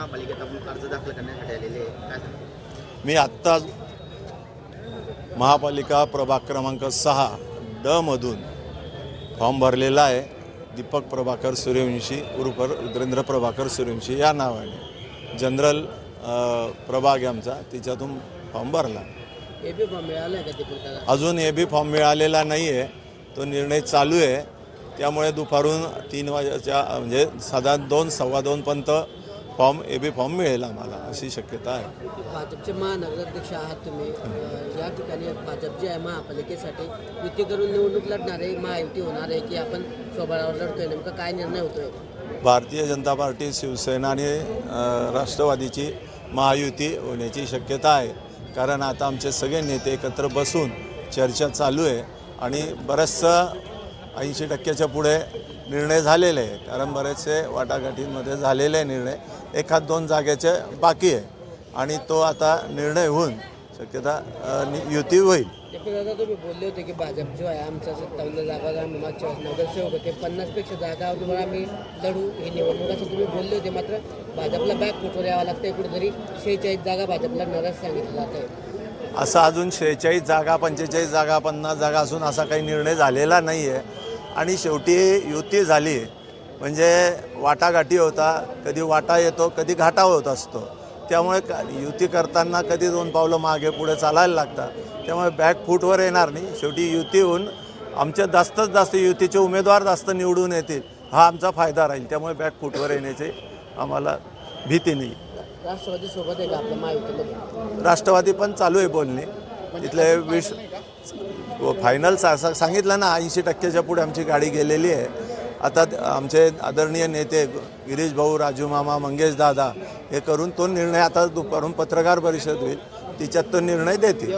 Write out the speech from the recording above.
महापालिकेत आपण अर्ज दाखल करण्यासाठी आलेले आहे, काय सांगता? मी आत्ता महापालिका प्रभाग क्रमांक 6 ड मधून फॉर्म भरलेला आहे. दीपक प्रभाकर सूर्यवंशी उर्फ रुद्रेंद्र प्रभाकर सूर्यवंशी या नावाने जनरल प्रभाग आहे आमचा, तिच्यातून फॉर्म भरला. एबी फॉर्म मिळाला आहे का दीपकला? अजून एबी फॉर्म मिळालेला नाही आहे, तो निर्णय चालू आहे. त्यामुळे दुपारून 3 वाजेच्या म्हणजे साधारण 2 सव्वा 2 पर्यंत फॉर्म एबी फॉर्म मिळेल आम्हाला, अशी शक्यता आहे. भाजपचे महानगराध्यक्ष आहात तुम्ही, या ठिकाणी भाजप जे आहे महापालिकेसाठी युती करून निवडणूक लढणार आहे, महायुती होणार आहे की आपण स्वबळावर लढतोय, नेमका काय निर्णय होतोय? भारतीय जनता पार्टी, शिवसेना आणि राष्ट्रवादीची महायुती होण्याची शक्यता आहे. कारण आता आमचे सगळे नेते एकत्र बसून चर्चा चालू आहे आणि बरंचसं 80% पुढे निर्णय झालेले आहे. कारण बरेचसे वाटाघाटींमध्ये झालेले निर्णय, 1-2 जागेचे बाकी आहे आणि तो आता निर्णय होऊन शक्यता युती होईल. दादा तुम्ही बोलले होते की भाजप जो आहे आमचा 57 जागा आम्ही मागच्या नगरसेवक होते, 50पेक्षा जागा तुम्हाला आम्ही लढू ही निवडणूक असं तुम्ही बोलले होते. मात्र भाजपला बॅक फुटवर यावं लागतं, कुठेतरी 46 जागा भाजपला नरस सांगितलं जात आहे. असा अजून 46 जागा 45 जागा 50 जागा असून असा काही निर्णय झालेला नाही आहे. आणि शेवटी युती झाली म्हणजे वाटाघाटी होता, कधी वाटा येतो कधी घाटा होत असतो. त्यामुळे युती करताना कधी 2 पावलं मागे पुढे चालायला लागतात. त्यामुळे बॅक फूटवर येणार नाही. शेवटी युती होऊन आमच्या जास्तीत जास्त युतीचे उमेदवार जास्त निवडून येतील, हा आमचा फायदा राहील. त्यामुळे बॅक फूटवर येण्याची आम्हाला भीती नाही. राष्ट्रवादी सोबत आहे का आपल्या महायुतीमध्ये? राष्ट्रवादी पण चालू आहे बोलणे. तिथले फायनल सांगितलं ना, 80%च्या पुढे आमची गाडी गेलेली आहे. आता आमचे आदरणीय नेते गिरीश भाऊ, राजू मामा, मंगेश दादा हे करून तो निर्णय आता दुपारून पत्रकार परिषद होईल, तिच्यात तो निर्णय देतील.